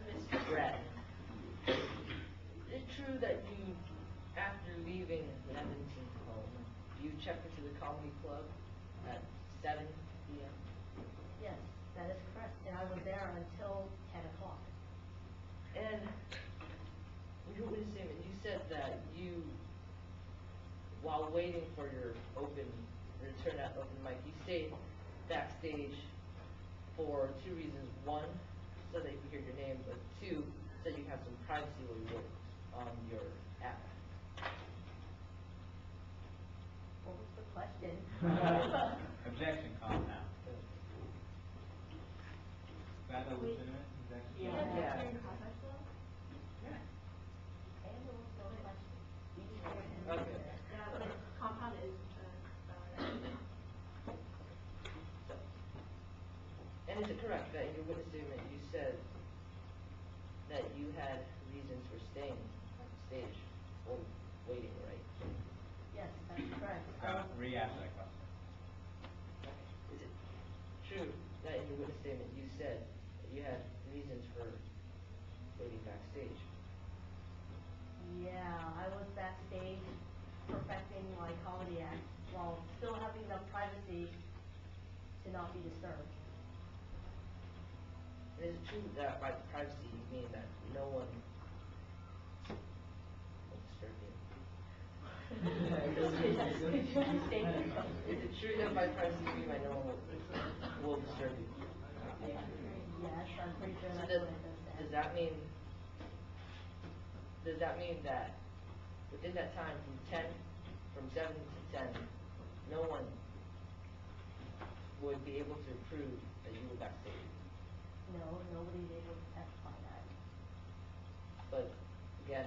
Mr. Bratton, is it true that you, after leaving Levinton's home, you checked into the comedy club at 7 p.m.? Yes, that is correct. And I was there until 10 o'clock. And you said that you, while waiting for your turn at open mic, you stayed backstage for two reasons. One, so that you could hear your name, but two, so you have some privacy while you work on your app. What was the question? Objection, calm down. Is that a legitimate objection? Yeah. Yeah. And there was no question. We just heard it. Okay. Yeah, but compound is And is it correct that in your witness statement you said that you had reasons for staying on stage or waiting, right? Yes, that's correct. Re-ask that question. Is it true that in your witness statement you said that you had reasons for waiting backstage? Yeah, I was backstage perfecting my comedy act while still having enough privacy to not be disturbed. And is it true that by privacy you mean that no one will disturb you? Is it true that by privacy you mean that no one will disturb you? Yes, I'm pretty sure So that's what it does. does that mean that within that time from 7 to 10, no one would be able to prove that you were backstage? No, nobody's able to testify that. But again,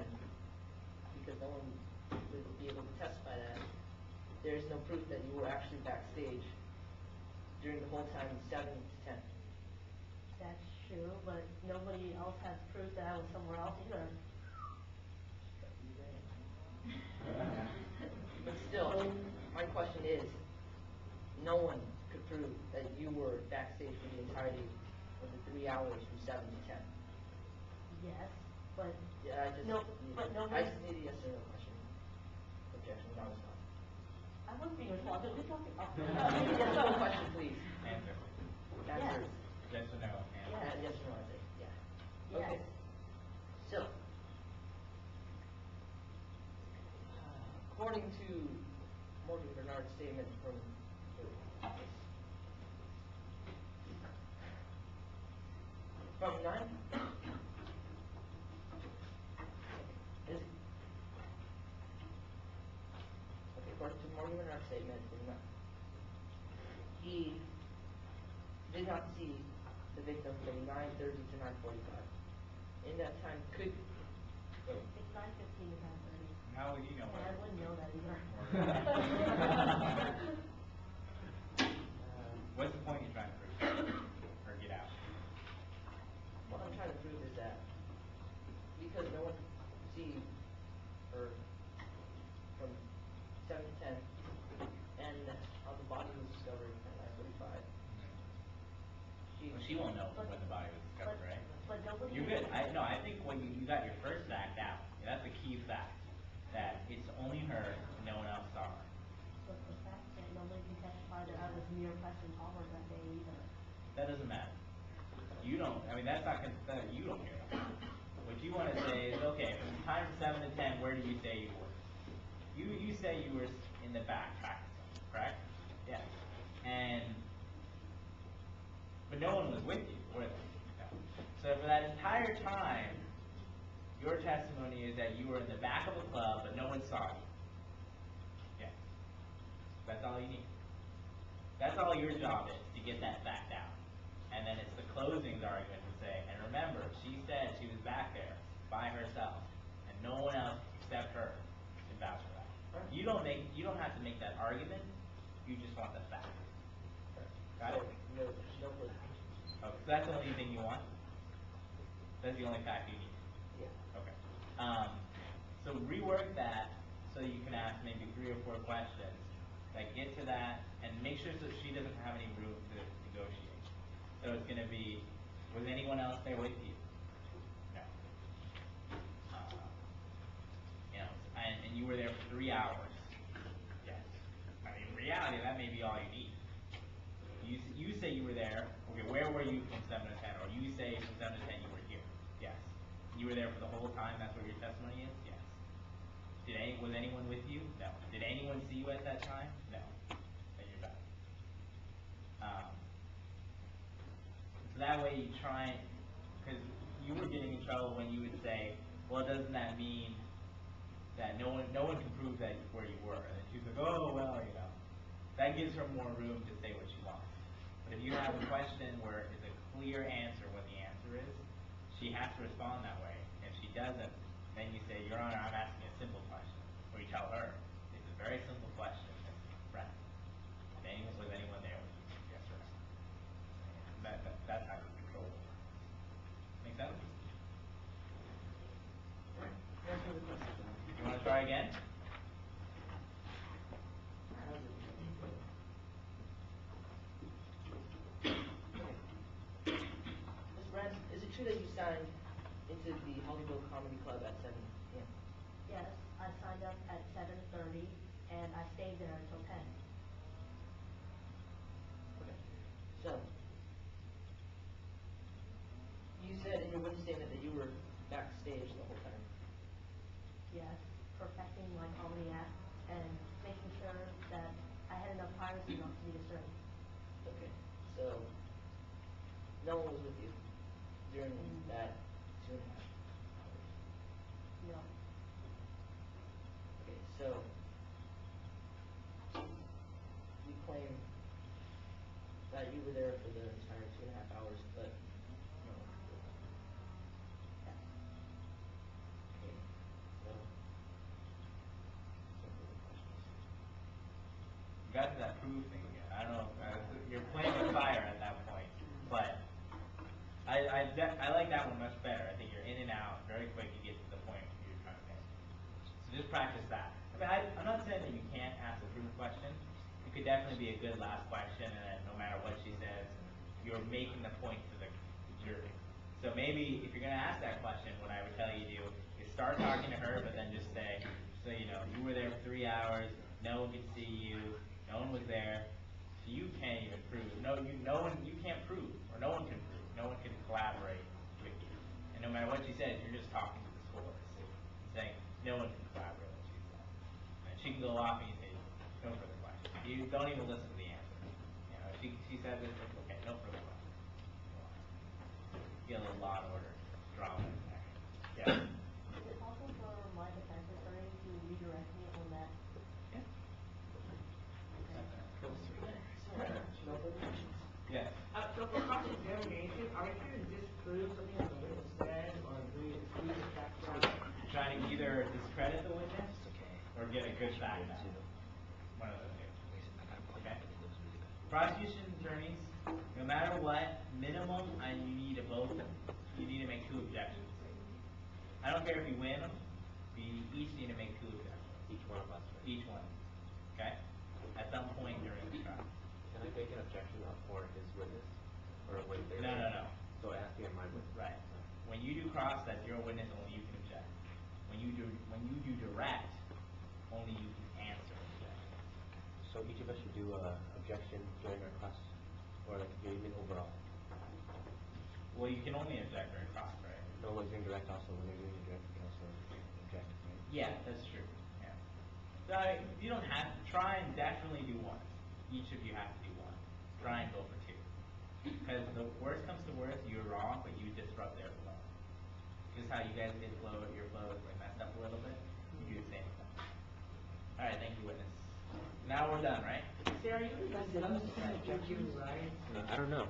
because no one would be able to testify that, there is no proof that you were actually backstage during the whole time 7 to 10. That's true, but nobody else has proof that I was somewhere else either. But still, my question is, no one could prove that you were backstage for the entirety of the 3 hours from 7 to 10. Yes, but Yeah, but I nobody. just need a yes or no question. Objection, that was fine. I wasn't being responsible. We're talking about. Yes or no question, please. Answer. Answer. Yes or no? Answer. Yes or no, I say, yeah. Yes. Okay. So, according to Morgan Bernard's statement from from 9? Is it? Okay, according to Morgan Bernard's statement from 9, he did not see the victim from 9:30 to 9:45. In that time, could It's 9:15 to 9:30. How would you know And I that? wouldn't know that either. What's the point you're trying to prove? Or get out? what I'm trying to prove is that because no one could see her from 7 to 10, and how the body was discovered at 9:45. She won't know when the body was discovered, right? But nobody. You're good. I think when you got your first fact out, that's a key fact. That it's only her and no one else saw her. But the fact that nobody can testify that I was near Preston Palmer that day either. That doesn't matter. You don't, that's not, you don't care. What you want to say is, okay, from the time 7 to 10, where do you say you were? You say you were in the back practicing, correct? Yeah. But no one was with you, were they? No. So for that entire time, your testimony is that you were in the back of a club, but no one saw you. Yeah. That's all you need. That's all your job is, to get that fact out. And then it's the closings argument to say, and remember, she said she was back there by herself, and no one else except her can vouch for that. You don't have to make that argument. You just want the fact. Got it? No further. Okay, so that's the only thing you want? That's the only fact you need? Yeah. Okay. So rework that so you can ask maybe 3 or 4 questions that get to that, and make sure so she doesn't have any room to negotiate. So it's going to Was anyone else there with you? No. You know, and you were there for 3 hours. Yes. I mean, in reality, that may be all you need. You say you were there. Okay, where were you from 7 to 10? Or you say from 7 to 10 you were here. Yes. You were there for the whole time. That's what your testimony is. Yes. Was anyone with you? No. Did anyone see you at that time? No. Then you're done. So that way you try, because you were getting in trouble when you would say, well, doesn't that mean that no one can prove that where you were? And then she's like, oh, well, you know. That gives her more room to say what she wants. But if you have a question where it's a clear answer what the answer is, she has to respond that way. If she doesn't, then you say, Your Honor, I'm asking a simple question. Or you tell her, it's a very simple question, Mr. Bratton. Was anyone there with you? Yes or no? That's how you control it. Make sense? You want to try again? Mr. Brand, is it true that you signed into the Hollywood Comedy Club at 7 p.m.? Yes, I signed up at 7:30 and I stayed there until 10. Okay. So, you said in your witness statement that you were backstage the whole time. Yes, perfecting my comedy act and making sure that I had enough privacy not to be disturbed. Okay. So, no one was with you during that 2.5 hours? No. Okay, so you claim that you were there for the entire 2.5 hours, but no one was with you. Yes. Okay, so some further questions. You got to that proof thing again. I don't know. You're playing with fire at that point. But I like that one much better. I think you're in and out very quick. You get to the point you're trying to make. So just practice that. I mean, I'm not saying that you can't ask a proof question. It could definitely be a good last question, and then no matter what she says, you're making the point to the jury. So maybe if you're going to ask that question, what I would tell you to do is start talking to her, but then just say, so you know, you were there for 3 hours, no one could see you, no one was there, so you can't even prove. You can't prove, or no one can prove, no one can collaborate with you. And no matter what she says, you're just talking to the scores, saying no one can collaborate with you. And she can go off and you say, no further questions. You don't even listen to the answer. You know, if she says it, it's okay, no further questions. Get a little law and order drama in there. Yeah. Is it possible for my defense attorney to redirect me on that? Yeah. No further questions. Yeah. So for cross-examination, are you here to disprove something that the witness said, or do you exclude the fact that? Trying to either discredit the witness or get a good fact out. One of the two. Okay? Prosecution attorneys, no matter what, minimum, you need to make 2 objections. I don't care if you win, you each need to make 2 objections. Each one of us, right? Each one. Okay? At some point during the trial. Can I make an objection for his witness? Or when they No. So asking my witness. Right. When you do cross, that's your witness, only you can object. When you do direct, only you can answer objection. So each of us should do a objection during our cross, or like even overall. Well, you can only object during cross, right? No one's doing direct also. When they're doing a direct, you can also object, right? Yeah, that's true. Yeah. So you don't have to try and definitely do one. Each of you have to do one. Try and go for 2. Because the worst comes to worst, you're wrong, but you disrupt their flow. Just how you guys did flow, your flow is like messed up a little bit. You do the same thing. All right, thank you, witness. Now we're done, right? Sarah, you can just, I'm just saying, object you, right? I don't know.